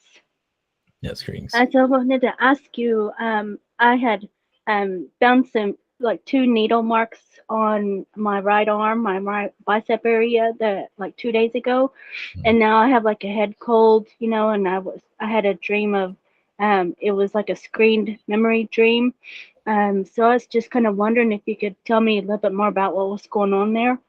Yes, greetings. I just wanted to ask you, I had found some like 2 needle marks on my right arm, my right bicep area that like 2 days ago. And now I have like a head cold, and I had a dream of it was like a screened memory dream. So I was just kind of wondering if you could tell me a little bit more about what was going on there.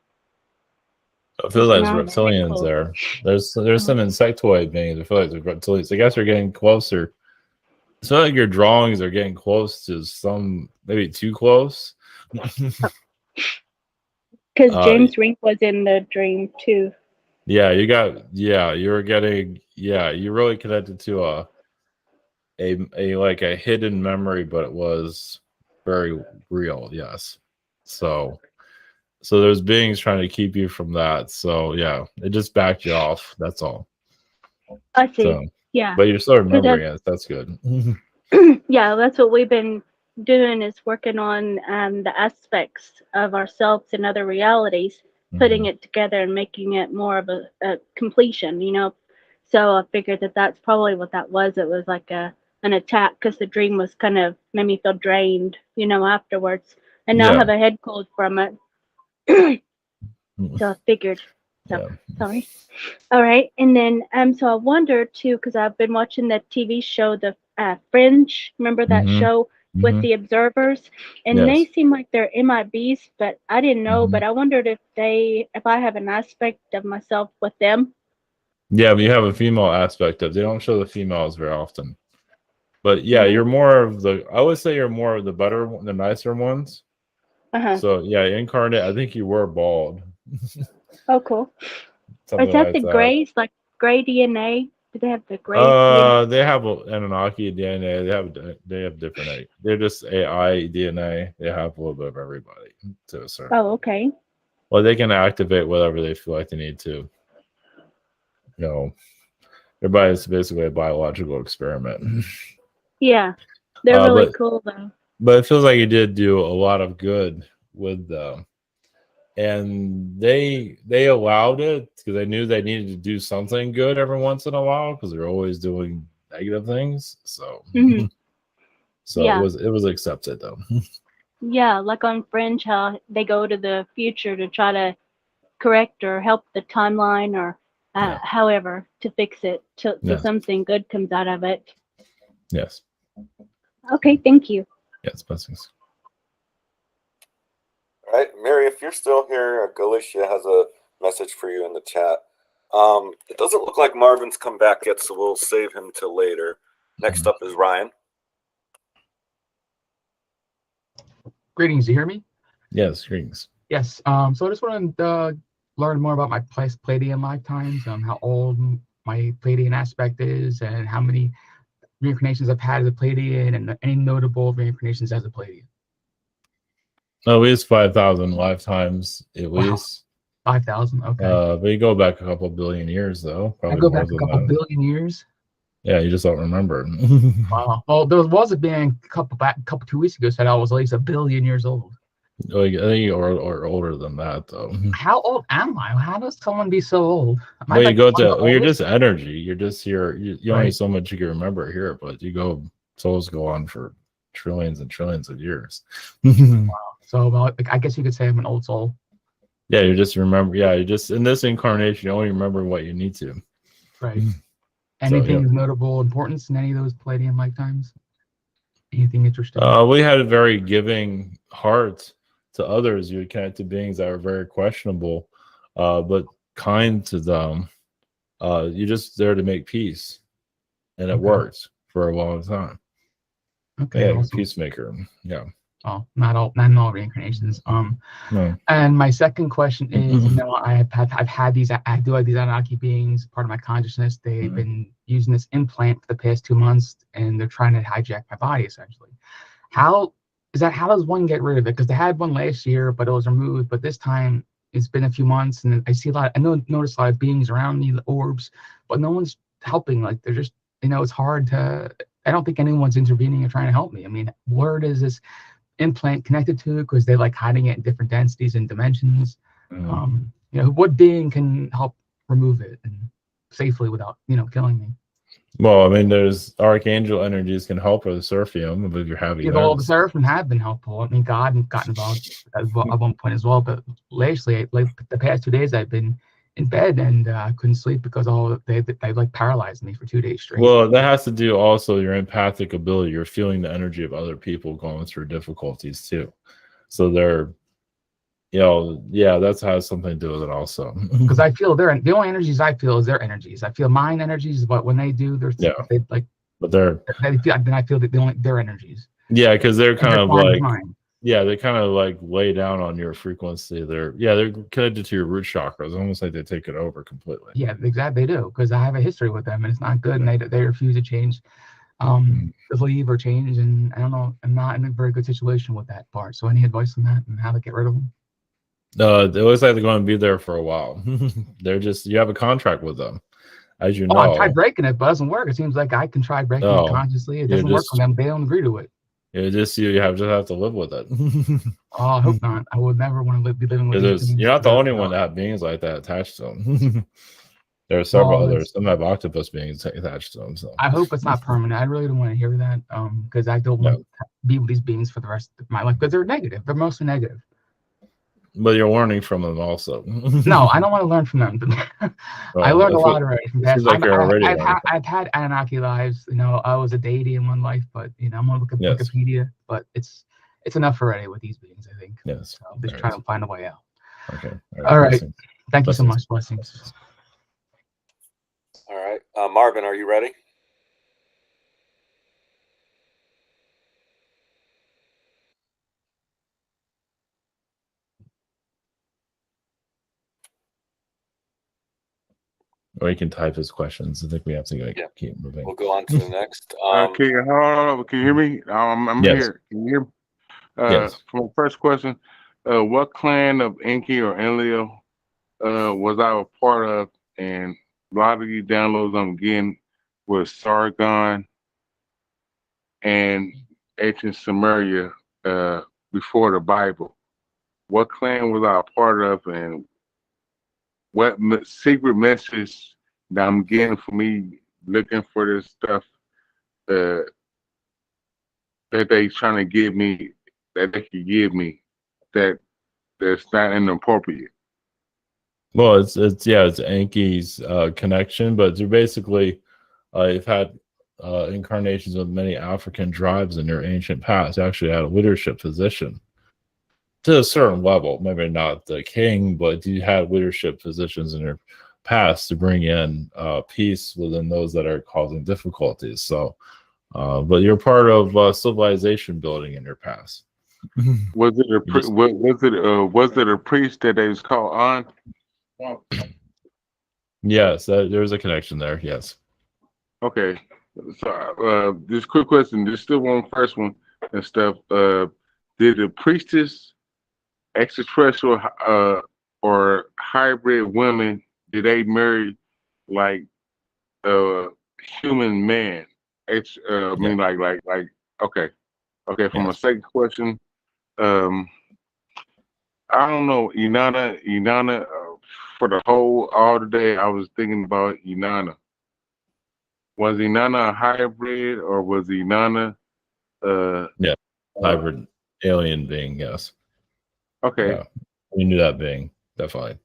I feel like there's reptilians there. There's some insectoid beings. I feel like there's reptilians. I guess they're getting closer. It's not like your drawings are getting close to some, maybe too close. Because James Rink was in the dream too. Yeah, you really connected to a like a hidden memory, but it was very real. Yes. So there's beings trying to keep you from that. So yeah, it just backed you off. That's all. I see. So, yeah. But you're still remembering it. That's good. Yeah, that's what we've been doing, is working on the aspects of ourselves and other realities, putting it together and making it more of a completion, So I figured that that's probably what that was. It was like an attack, because the dream was kind of made me feel drained, afterwards. And now I have a head cold from it. So I figured. So sorry. All right. And then so I wondered too, because I've been watching the TV show, the Fringe. Remember that show with the observers? And they seem like they're MIBs, but I didn't know. But I wondered if I have an aspect of myself with them. Yeah, but you have a female aspect of. They don't show the females very often. But yeah, you're more of the. I would say you're more of the better, the nicer ones. So yeah, incarnate. I think you were bald. Oh, cool. Something Is that like the that. grays, like gray DNA? Do they have the gray DNA? They have Anunnaki DNA. They have different. They're just AI DNA. They have a little bit of everybody to a certain. Oh, okay. Well, they can activate whatever they feel like they need to. You know, everybody's basically a biological experiment. Yeah, they're really But cool though. but it feels like you did do a lot of good with them. And they allowed it because they knew they needed to do something good every once in a while because they're always doing negative things. So so Yeah. it was accepted though. Yeah, like on Fringe, how they go to the future to try to correct or help the timeline or however to fix it so something good comes out of it. Yes. Okay, thank you. Yes, blessings. All right, Mary, if you're still here, Galicia has a message for you in the chat. It doesn't look like Marvin's come back yet, so we'll save him till later. Next up is Ryan. Greetings, do you hear me? Yes, greetings. Yes. So I just want to learn more about my Pleiadian lifetimes, how old my Pleiadian aspect is, and how many reincarnations I've had as a Pleiadian, and any notable reincarnations as a Pleiadian. At least 5,000 lifetimes, at least. 5,000, okay. But you go back a couple billion years, though. Probably I go more back a than couple that. billion years. Yeah, you just don't remember. Wow. Well, there was a band a couple 2 weeks ago said I was at least 1 billion years old. Like, I think you're older than that, though. How old am I? How does someone be so old? Am I Well, you like go one of the to, well, you're oldest? just energy. You're just here. You only Right. so much you can remember here, but souls go on for trillions and trillions of years. Wow. So about, I guess you could say I'm an old soul. Yeah, you just remember. Yeah, you just in this incarnation, you only remember what you need to. Right. So, Anything yeah. of notable importance in any of those Pleiadian lifetimes? Anything interesting? We had a very giving heart to others. You would connect to beings that are very questionable, but kind to them. You're just there to make peace, and it worked for a long time. Okay, Yeah, awesome. peacemaker. Yeah. Oh, not all reincarnations. No. And my second question is, I've had these, I do have these Anunnaki beings, part of my consciousness. They've been using this implant for the past 2 months, and they're trying to hijack my body essentially. How does one get rid of it? Because they had one last year, but it was removed. But this time it's been a few months, and I see notice a lot of beings around me, the orbs, but no one's helping. Like they're just, it's hard to. I don't think anyone's intervening or trying to help me. I mean, where does this implant connected to? Because they're like hiding it in different densities and dimensions. What being can help remove it and safely without killing me? Well, I mean, there's archangel energies can help with the Seraphim if you're having All the Seraphim have been helpful. I mean, God got involved at one point as well, but lately, like the past 2 days, I've been in bed and couldn't sleep because they like paralyzed me for 2 days straight. Well, that has to do also your empathic ability. You're feeling the energy of other people going through difficulties too. So they're, that has something to do with it also. Because I feel the only energies I feel is their energies. I feel mine energies, but when they do, but they're, then I feel that their energies. Yeah, because they're kind of like, mine. yeah, they kind of like lay down on your frequency. They're connected to your root chakras, almost like they take it over completely. Yeah, exactly. They do, because I have a history with them, and it's not good, and they refuse to change, to leave or change, and I don't know. I'm not in a very good situation with that part. So, any advice on that and how to get rid of them? It looks like they're going to be there for a while. You have a contract with them, as you know. I tried breaking it, but it doesn't work. It seems like I can try breaking it consciously. It doesn't work for them. They don't agree to it. You just have to live with it. Oh, I hope not. I would never want to be living with these things. You're not the only one that have beings like that attached to them. There are several others. Some have octopus beings attached to them. So I hope it's not permanent. I really don't want to hear that, because I don't want to be with these beings for the rest of my life, because they're negative. They're mostly negative. But you're learning from them also. No, I don't want to learn from them. I learned a lot already from past. I've had Anunnaki lives. I was a deity in one life, but I'm gonna look at Wikipedia. But it's enough already with these beings, I think. Yes. So just try to find a way out. Okay. All right. Thank you so much. Blessings. All right, Marvin, are you ready? Or you can type his questions. I think we have to keep moving. We'll go on to the next. Can you hear me? I'm Yes. here. Can you hear me? Yes. For my first question, what clan of Enki or Enlil was I a part of? And a lot of these downloads I'm getting was Sargon and ancient Samaria before the Bible. What clan was I a part of, and what secret message that I'm getting for me looking for this stuff that they trying to give me, that they could give me, that's not inappropriate. Well, it's Enki's connection, but they're basically you've had incarnations of many African tribes in your ancient past. You actually had a leadership position to a certain level, maybe not the king, but you had leadership positions in your past to bring in peace within those that are causing difficulties. So, but you're part of civilization building in your past. Was it a priest that they was called on? Yes, there's a connection there. Yes. Okay. So this quick question, there's still one first one and stuff. Did the priestess, extraterrestrial or hybrid women, did they marry like human man? I mean like okay. For my second question, I don't know, Inanna, for the all the day I was thinking about Inanna. Was Inanna a hybrid or was Inanna hybrid alien being? Yes. Okay. Yeah, we knew that being, definitely.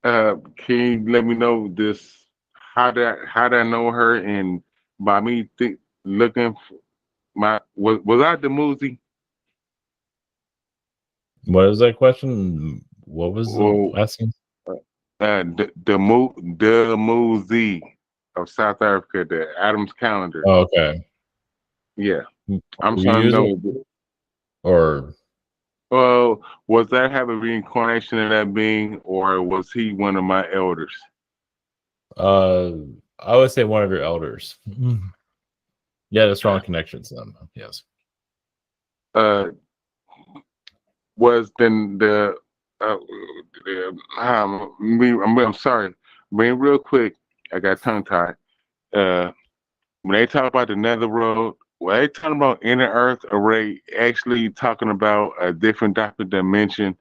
Can you let me know this? How did I know her? And by me looking for was I the Muzi? What was that question? What was the asking? The Muzi of South Africa, the Adams calendar. Oh, okay. Yeah, I'm Were trying to you know. using- Or Well, was that have a reincarnation of that being, or was he one of my elders? I would say one of your elders. Yeah, the strong connections to them. Yes. Was then I'm sorry, being real quick, I got tongue tied. When they talk about the nether world, when they talking about inner earth, are they actually talking about a different type of dimension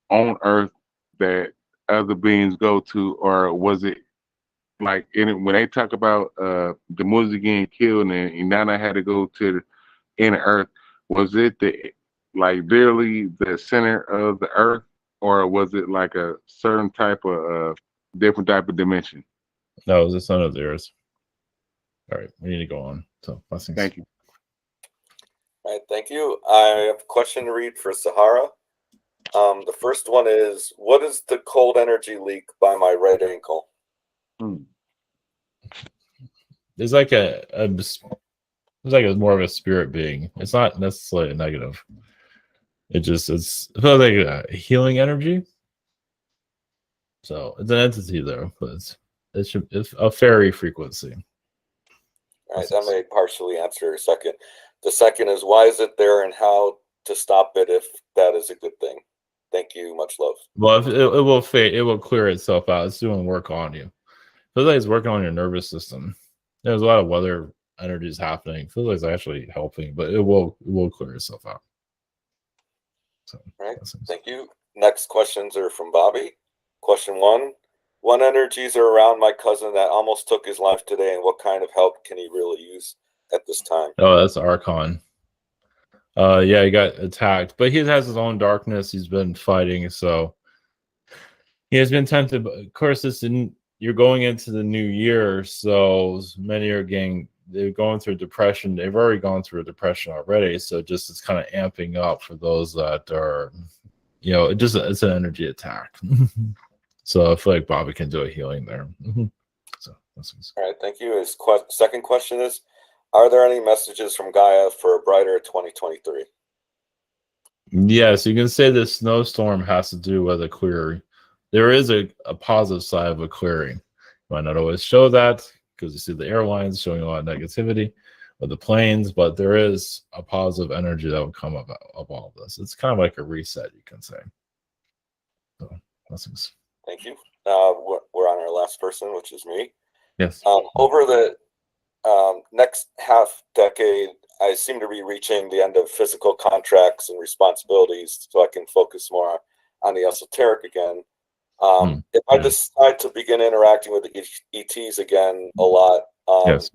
on earth that other beings go to, or was it like when they talk about the Muzi getting killed and Inanna had to go to the inner earth, was it literally the center of the earth, or was it like a certain type of different type of dimension? No, it was the son of the earth. All right, we need to go on. So blessings. Thank you. All right, thank you. I have a question to read for Sahara. The first one is, what is the cold energy leak by my right ankle? There's like it's like more of a spirit being. It's not necessarily a negative. It feels like a healing energy. So it's an entity there, but it's a fairy frequency. All right, that may partially answer your second. The second is, why is it there and how to stop it if that is a good thing? Thank you. Much love. Well, it will fade. It will clear itself out. It's doing work on you. Feels like it's working on your nervous system. There's a lot of weather energies happening. Feels like it's actually helping, but it will clear itself out. So, all right, thank you. Next questions are from Bobby. Question one: what energies are around my cousin that almost took his life today, and what kind of help can he really use at this time? Oh, that's Archon. Yeah, he got attacked, but he has his own darkness. He's been fighting, so he has been tempted. But of course, you're going into the new year, so many are they're going through depression. They've already gone through a depression already, so just it's kind of amping up for those that are, it's an energy attack. So I feel like Bobby can do a healing there. So all right, thank you. His second question is, are there any messages from Gaia for a brighter 2023? Yes, you can say the snowstorm has to do with a clearing. There is a positive side of a clearing. Might not always show that because you see the airlines showing a lot of negativity with the planes, but there is a positive energy that will come of all of this. It's kind of like a reset, you can say. So, blessings. Thank you. We're on our last person, which is me. Yes. Over the next half decade, I seem to be reaching the end of physical contracts and responsibilities, so I can focus more on the esoteric again. If I decide to begin interacting with the ETs again a lot, Yes.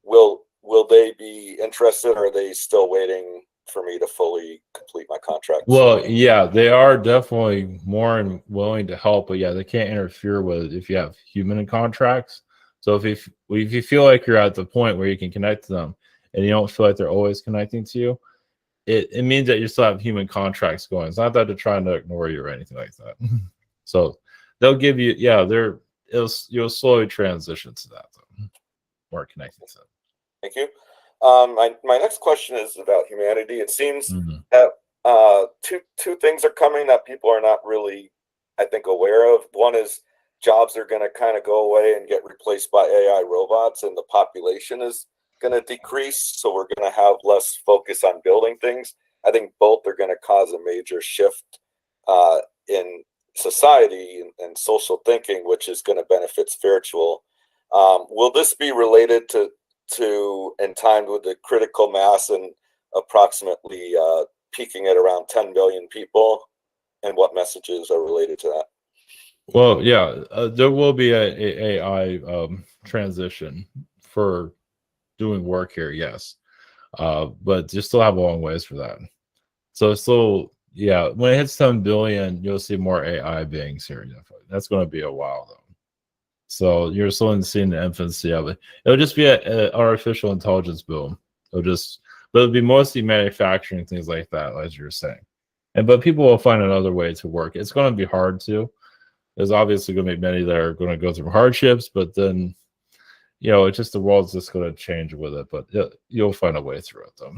will they be interested, or are they still waiting for me to fully complete my contract? Well, yeah, they are definitely more and willing to help, but yeah, they can't interfere with if you have human contracts. So if you feel like you're at the point where you can connect to them and you don't feel like they're always connecting to you, it means that you still have human contracts going. It's not that they're trying to ignore you or anything like that. So they'll give you, you'll slowly transition to that, though, or connecting to them. Thank you. My next question is about humanity. It seems that two things are coming that people are not really, I think, aware of. One is jobs are going to kind of go away and get replaced by AI robots, and the population is going to decrease. So we're going to have less focus on building things. I think both are going to cause a major shift in society and social thinking, which is going to benefit spiritual. Will this be related to and timed with the critical mass and approximately peaking at around 10 billion people? And what messages are related to that? Well, yeah, there will be a AI transition for doing work here, yes, but you still have a long ways for that. So still, yeah, when it hits 10 billion, you'll see more AI beings here. Definitely. That's going to be a while, though. So you're still seeing the infancy of it. It'll just be an artificial intelligence boom. But it'll be mostly manufacturing, things like that, as you were saying. But people will find another way to work. It's going to be hard too. There's obviously going to be many that are going to go through hardships, but then, it's just the world's just going to change with it. But you'll find a way through it, though.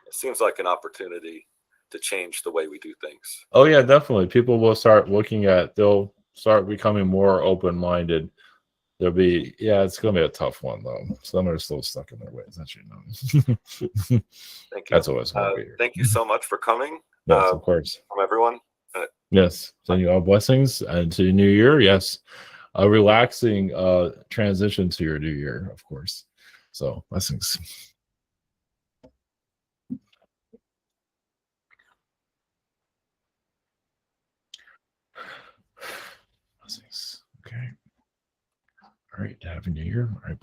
It seems like an opportunity to change the way we do things. Oh yeah, definitely. People will start they'll start becoming more open-minded. There'll be, it's going to be a tough one, though. Some are still stuck in their ways, as you know. Thank you. That's always going to be here. Thank you so much for coming. Yes, of course. From everyone. Yes. Send you all blessings and to the new year. Yes. A relaxing transition to your new year, of course. So, blessings. Blessings. Okay. All right. Happy New Year. All right.